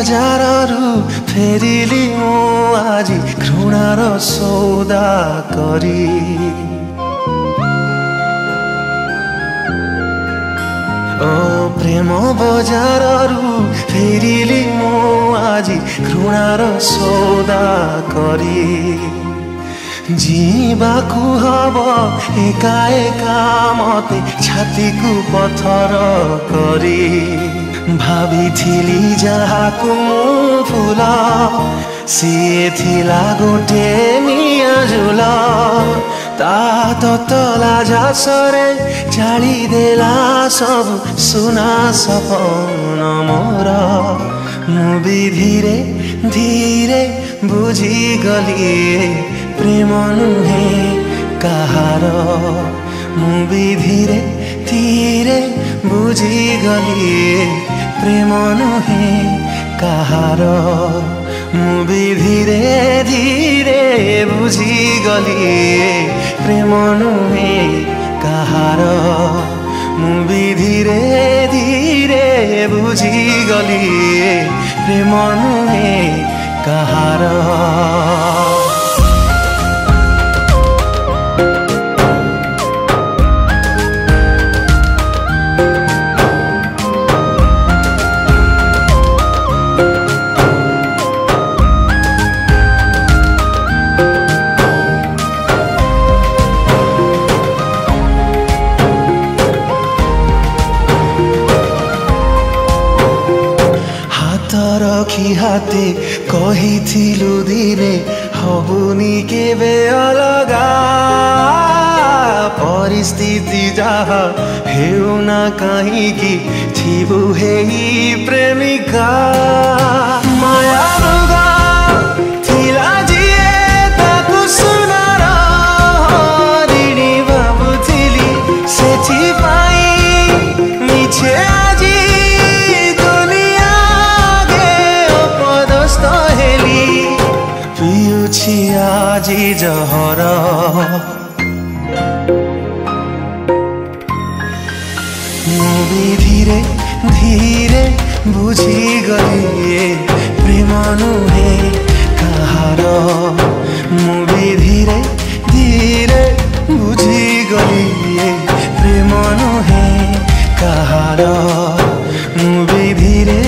बजाररू फेरिली मु आजी घृणार सौदा करी ओ प्रेम बजाररू फेरिली मु आजी घृणार सौदा करी जीवाकू हब एका एका मते छाती को पथर करी भाविथिली जहाकू फूल सीए थिला गोटे मियाजुल ता तला झासरे जाली देला सब सुना सपन मोर मु भी धीरे धीरे बुझी गली प्रेम नुहे कहार मु भी धीरे धीरे बुझी गली प्रेम नुहे कहार मु भी धीरे धीरे बुझी गली प्रेम नुहे कहार मु भी धीरे धीरे बुझी गली प्रेम नुहे कहार रखी हाते कहिथिलु दिने हबुनी केबे अलगा परिस्थिति जहा हेउ ना कहीं थिबु हेई प्रेमिका माया रुगा थिला जिए ताकु सुनार हरिणी भाबुथिली सेठी पाई मिछे आजी पियुछि आजी जहर मु भी धीरे धीरे बुझी गली प्रेम नुहे कहार मु भी धीरे धीरे बुझी गली प्रेम नुहे कहार मु भी धीरे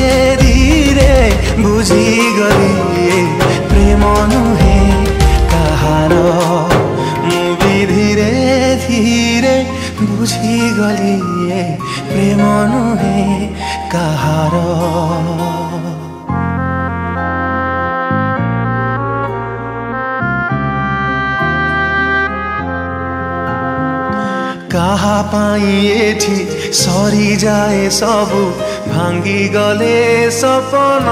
धीरे बुझी गली प्रेम नुहे कहार मु भी धीरे धीरे बुझी गली प्रेम नुहे कहार कहा पाई एठी सरी जाए सबु भांगी गले सपन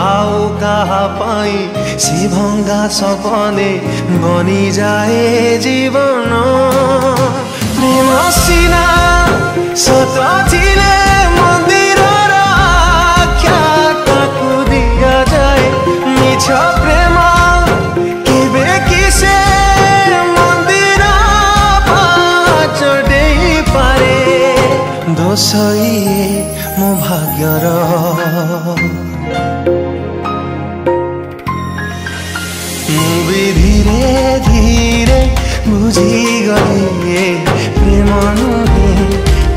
आओ कहा पाई से भंगा सपने बनी जाए जीवन प्रेम सीना सत थिले मंदिर आख्या ताकू दिया जाए मिछ प्रेम केबे किसे मंदिर चढ़े पारे दोषई मो भाग्यर मु भी धीरे धीरे बुझी गली प्रेम नुहे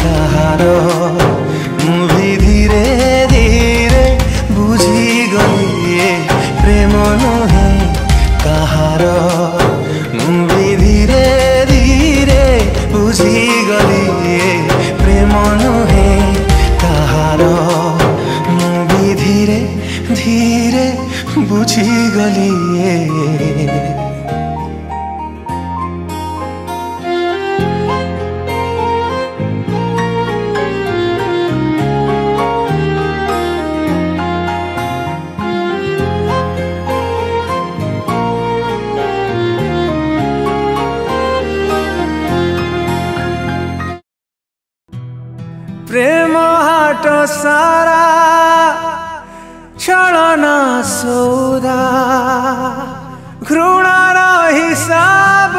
कहार मु भी धीरे धीरे बुझी गली प्रेम नुहे कहार मु भी धीरे धीरे बुझी गली प्रेम नुहे कहार मु भी धीरे धीरे बुझी गली प्रेम हाट सारा छलना सौदा घृणार हिसाब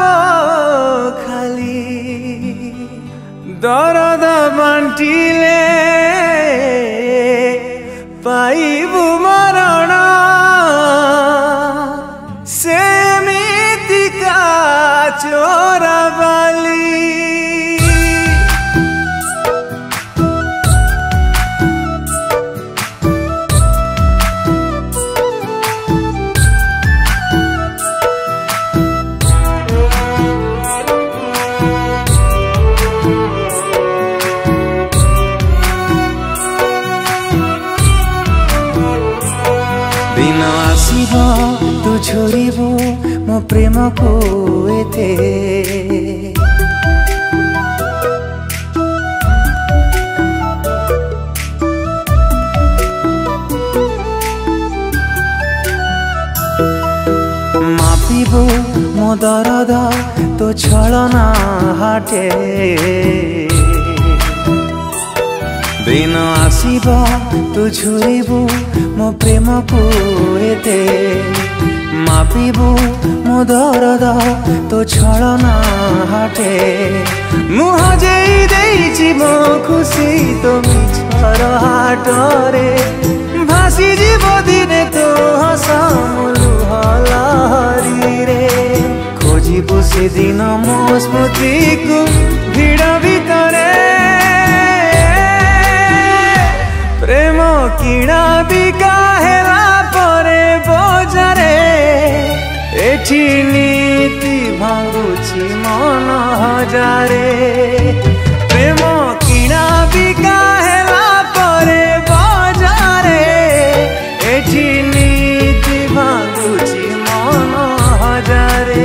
खाली दर्द बांटिले पाइबु मरण सेमितिका चोराबाली दिन आसीबो तू छोड़िबो मो प्रेम को एते मापिबो मो दरद तो छलना हाटे दिन आसीब तू छोड़िबु मो प्रेम को एते मापिबु मो दरद तो छलना हाटे मुह जेई देइछि मो खुशी तो मिछर हाटरे भासी जीव दिने तो हसा लहरी रे खोजिबु से दिन मो स्मृति को भिड़ भितरे प्रेम किणा बिका हेला परे बजारे एठी नीति भांगुछि मन हजारे प्रेम किणा बिका हेला परे बजारे एठी नीति भांगुछि मन हजारे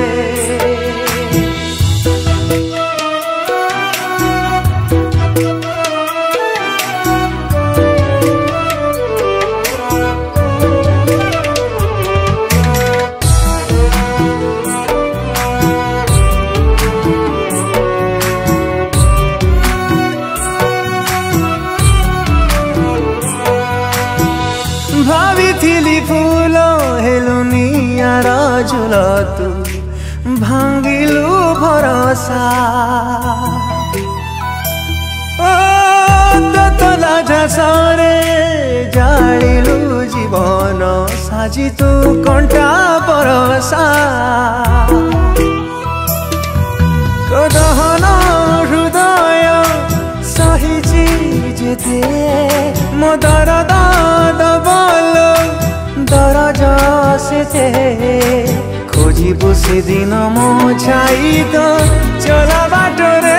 भाविथिली फूल हेलुनियार झुल तू भांगिलु भरोसा तला झासरे जालिलु जीवन साजी तू कंटा बरसा तो दहन हृदय सहिची जेते मो दरद दबल दरज से खोजिबु से दिन मो छाई तो चला बाटरे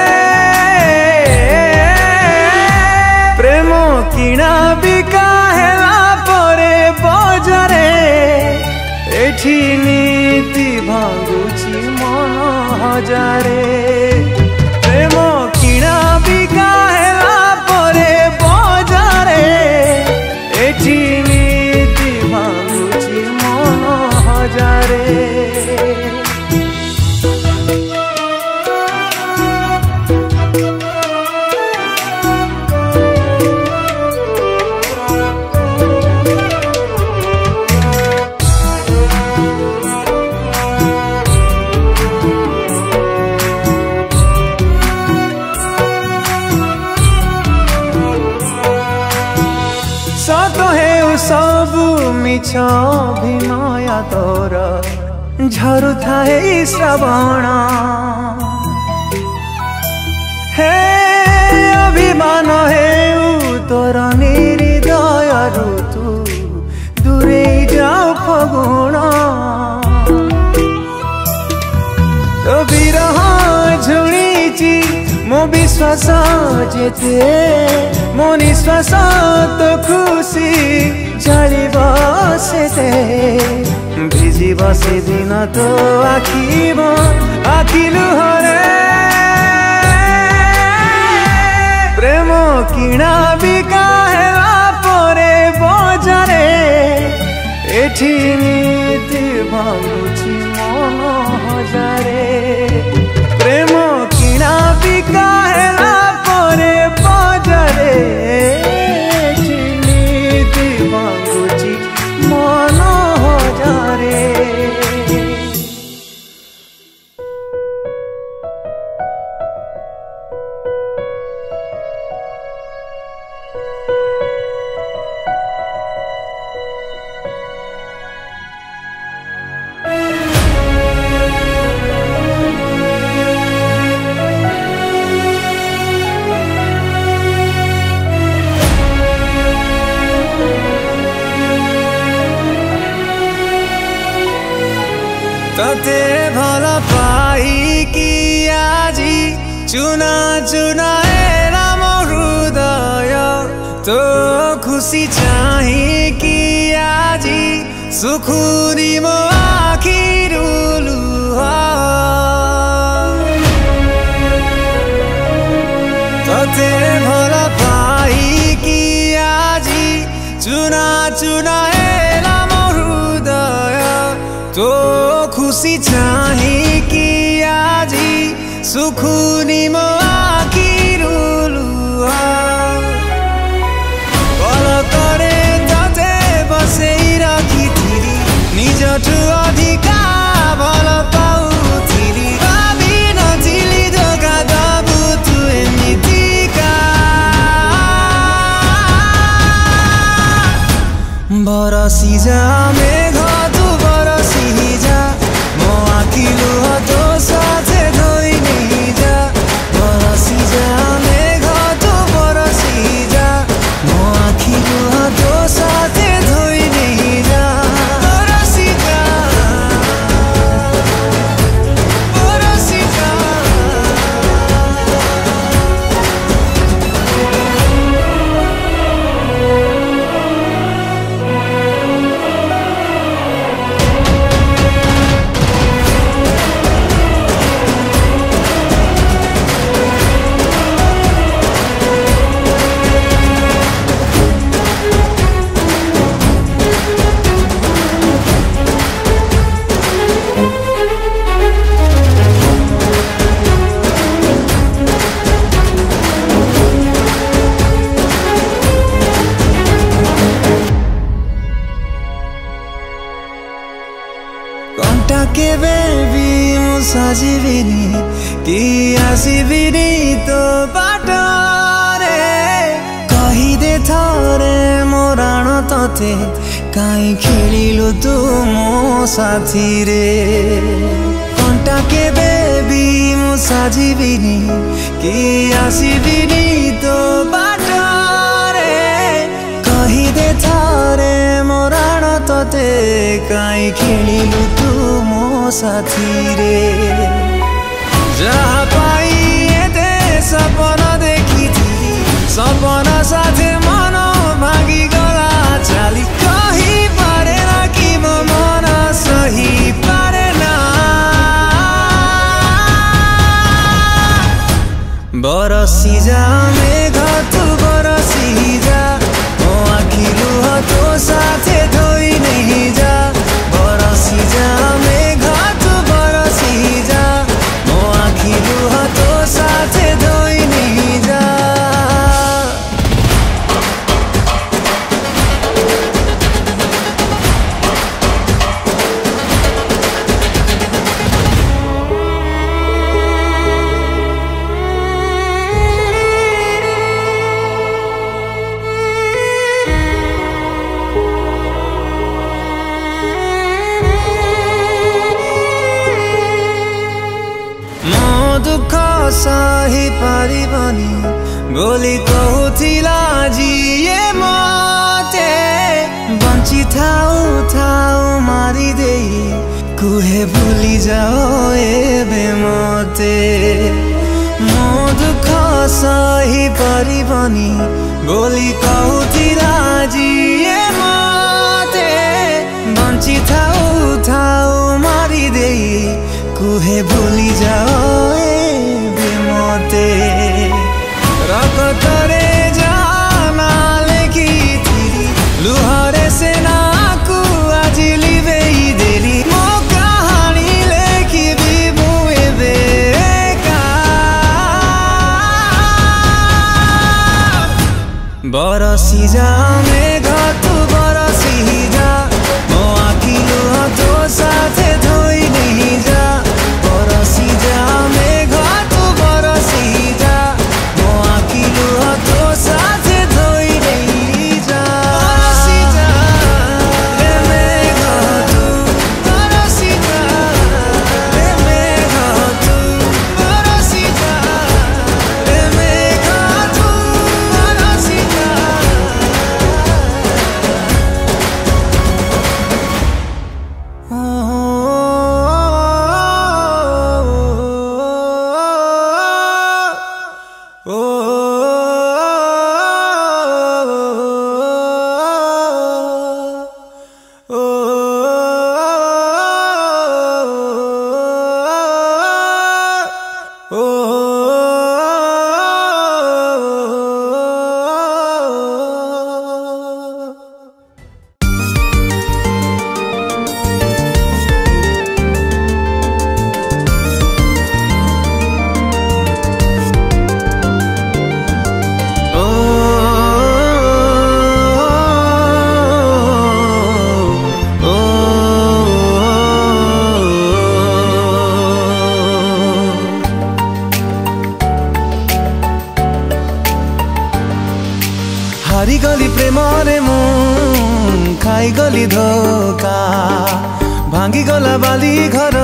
प्रेम किणा बिका हेला परे बजारे एठी नीति भांगुछि मन हजारे प्रेम किणा बिका हेला परे बजारे एठी नीति भांगुछि मन हजारे सबु मिछ अभिनय तोर झरु थाए श्रवण हे अभिमान हे तोर निर्दय ऋतु दूरे जाओ फगुण तो विरह झुणीची मो विश्वास जेते मो निश्वास तो खुशी जली बसे भिजी बसे दिन तो आखि लुहरे प्रेम किणा बिका हेला परे बजारे एठी नीति भांगुछि मन हजारे प्रेम किणा बिका हेला परे बजारे एठी नीति भांगुछि मन हजारे तते भल पाइकी आजी चुना चुनाएला मो हृदय तो खुसी चाहिकी आजी सुखुनी मो आखिर लुहा तते भल पाइकी आजी चुना चुनाएला मो हृदय तो खुसी चाहिकी आजी सुखुनी मो आखिर लुहा पलकरे तते बसेई रखिथिली निजठु अधिका भल पाउथिली भाबी नथिली धोका दबु तु एमितिका बरसी जा मेघ तु बरसी जा मो आखि लुह तो साथे धोई नहीं जा बरसी जा मेघ तु बरसी जा मो आखि लुह तो साथे धोई नहीं जा बरसी जा बरसी जा कंटा के बेबी मु साजिबिनी कि आसिबिनी तो बाटरे कहिदे थरे मो राण तते काई खेलिलु तू मो साथी रे कंटा के बेबी मु साजिबिनी कि आसिबिनी तो बाटरे कहिदे थरे मो राण तते काई खेलिलु तू मो साथी रे जहाँ पाई एते सपना देखिथिली सपना साथे मन भागी गला चाली कही पारे ना कि मो मन सही पारे ना बरसी जा मेघ तू बरसी जा मो आखि लुह तो साथे धोई नहीं जा बरसी जा मेघ तू बरसी जा मो आखि लुह तो साथे धोई नहीं जा दुख सही पारिबनी बोली कहूथिला जिए मते बंची थाऊ थाऊ मारी देई कुहे भूली जाओ एबे मते मो दुख सही पारिबनी बोली कहूथिला जिए मते बंची थाऊ थाऊ मारी देई कुहे भूली जाओ एबे मते रगतरे जाना लेखिथिली लुहरे से नाकु आजि लिबेई देली मो कहानी लेखिबी मु एबे बरसी जा मेघ तू बरसी जा मो आखि लुह तो साथे धोई नहीं जा बरसी जा मेघ तू बरसी जा मो आखि लुह तो साथे धोई नहीं जा बरसी जा रे मेघ तू बरसी जा रे मेघ तू बरसी जा रे मेघ तू बरसी जा ଖାଇଗଲି ଧୋକା ଭାଙ୍ଗିଗଲା ବାଲି ଘର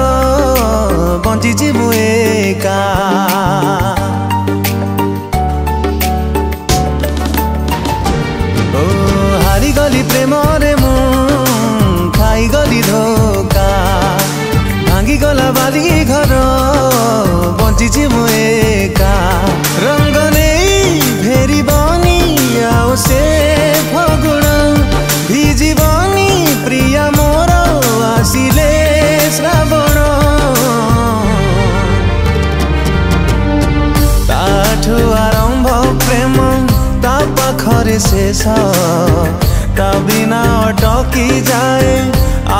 ବଞ୍ଚିଛି ମୁଁ ଏକା ଓ ହାରିଗଲି ପ୍ରେମରେ ମୁଁ ଖାଇଗଲି ଧୋକା ଭାଙ୍ଗିଗଲା ବାଲି ଘର ବଞ୍ଚିଛି ମୁଁ ଏକା ରଙ୍ଗ ନେଇ ଫେରିବନି ଆଉ ସେ ଫଗୁଣ ଭିଜିବନି ପ୍ରିୟା ମୋର ଆସିଲେ ଶ୍ରାବଣ ତାଠୁ ଆରମ୍ଭ ପ୍ରେମ ତା ପାଖରେ ଶେଷ ତା ବିନା ଅଟକି ଯାଏ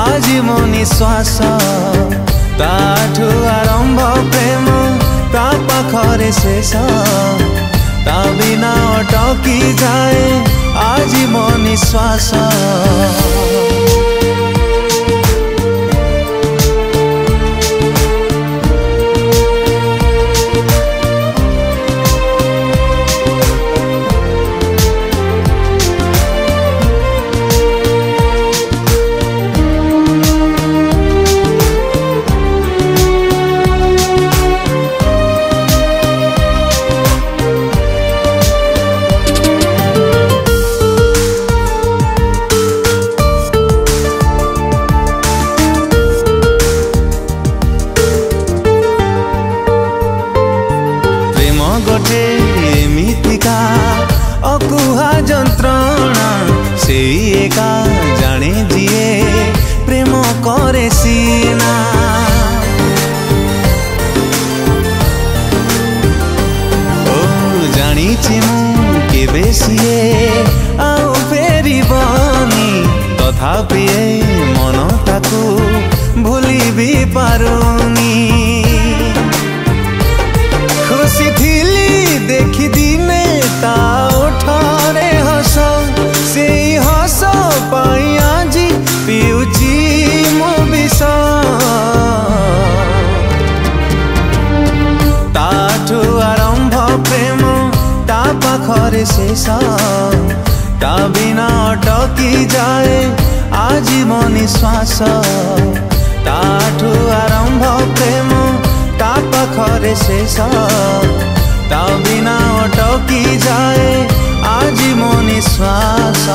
ଆଜି ମୋ ନିଶ୍ୱାସ ତାଠୁ ଆରମ୍ଭ ପ୍ରେମ ତା ପାଖରେ ଶେଷ ତା ବିନା ଅଟକି ଯାଏ ଆଜି ମୋ ନିଶ୍ୱାସ गोटे एमितिका अकुहा जंत्रणा से एका जाने जिए प्रेम करे सीना ओ जानी मु केबे सिए आउ फेरिबनी तथापि मन ताकू भूली भी पारुनी खुशी थिली देखी दिने ता उठारे हस से हस पाई आजी पिउची मो विष ताठू आरंभ प्रेम ता पाखरे शेष ता बिना अटकी जाए आजी मो निश्वास ताठू आरंभ प्रेम ता पाखरे शेष ता बिना अटकी जाए आज मो निश्वास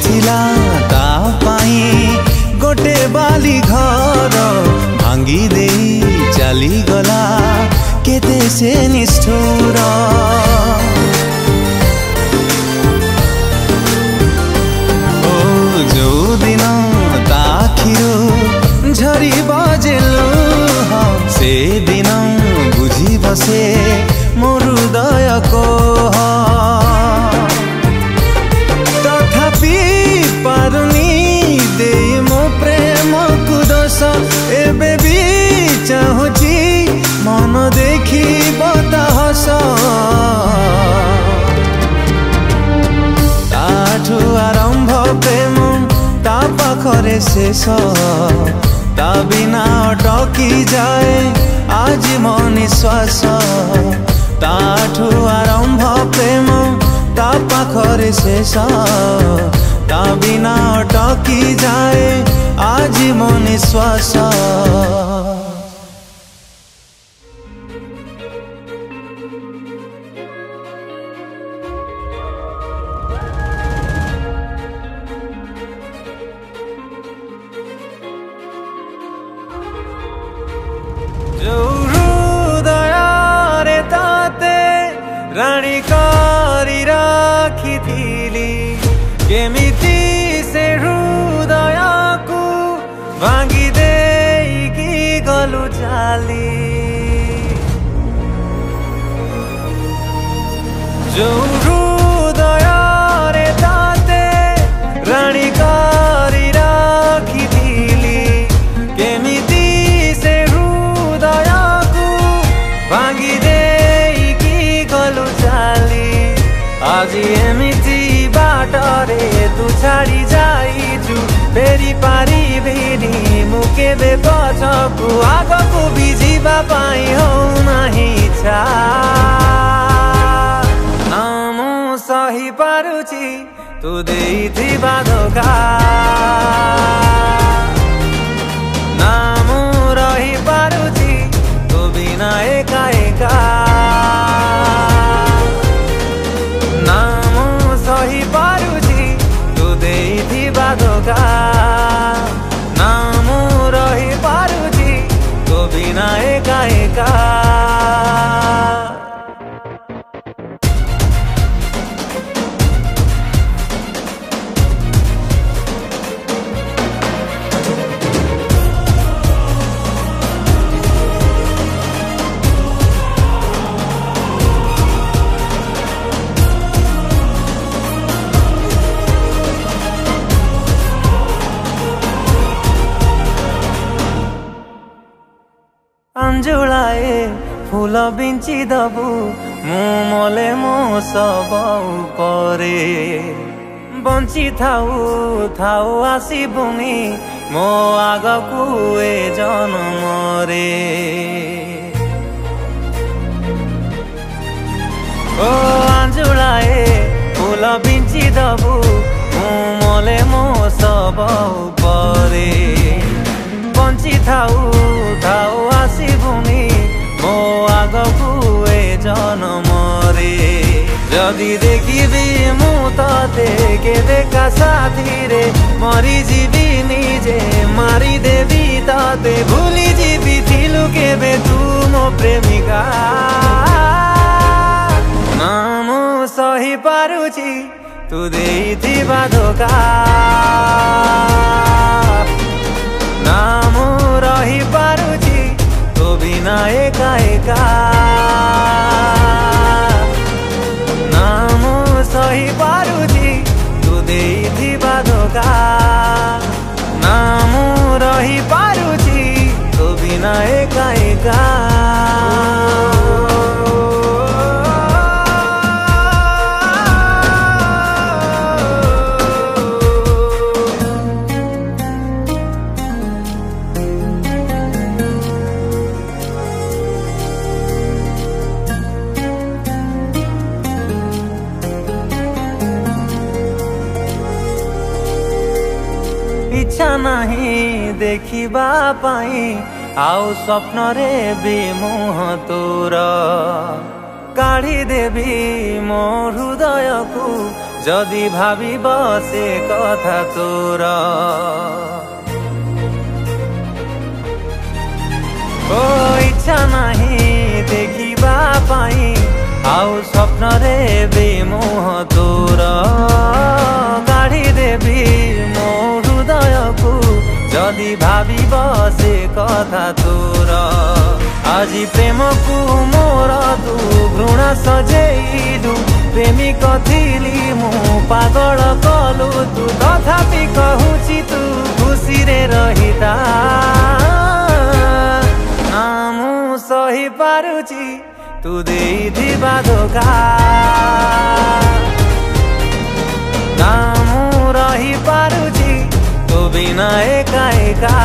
थिला ता पाई गोटे बाली घर भांगी दे चली गला केते से निष्ठुर ओ जो दिन ता आखिरु झरी बजेलु से दिन बुझी बसे मोर हृदय को पारुनी दे मो प्रेम को दोष एबे भी चाहूची मन देखी बताहस ताठू आरंभ प्रेम ता पाखरे शेष ता बिना अटकी जाए आज मो निश्वास ताठू आरंभ प्रेम ता पाखरे शेष ता बिना अटकी जाए आज मो निश्वास जो हृदय रे ताते रानी करी राखी थीली केमिति से हृदय को भांगी देकी गलु चाली जो हृदय रे ताते रानी करी राखी थीली केमिति से हृदय तू छाड़ी जाइछु फेरि पारिबिनी मु केबे पछकु आगकु बिजिबा पाई हौ नाही इच्छा ना मु सही पारुछि तू देइथिबा धोका ना मु रहि पारुछि तू बिना एका एका ना मु सही पारुछि तू देइथिबा धोका ना मु रहि पारुछि तू बिना एका एका अंजुलाए फूल बिंची दबु मु मले मो सब उपरे बंची थाउ थाउ आसीबुनी मो आगकु ए जन्मरे ओ अंजुलाए फूल बिंची दबु मु मले मो सब उपरे बंची थाउ थाउ आसीबुनी मो आगकु ए जन्मरे जदि देखिबि मु तते केबे का साथी रे मरी जीवी निजे मारी देवी तते भूली जीवी थिलु केबे तू मो प्रेमिका ना मु सही पारुछि तू देइथिबा धोका ना मु रहि पारुछि तू बिना एका एका ना मु सही पारुछि तू देइथिबा धोका ना मु रहि पारुछि तू बिना एका एका इच्छा नहीं देखिबा पाई आउ स्वप्न रे भी मुह तोर काढ़ी देवी मो हृदय को जदि भाविब से कथा तोर ओ इच्छा नहीं देखिबा पाई आउ स्वप्न रे भी मुह तोर काढ़ी देवी मो हृदय को जदि भाविब से कथा तोर আজি प्रेम को मोर तू घृणा सजेलु प्रेमिक थिली मु पागल कलु तू तथापि कहूची तू खुशी रे रहिता ना मु सही पारुची तू देइथिबा धोका ना मु रहि पारुची तू बिना एका एका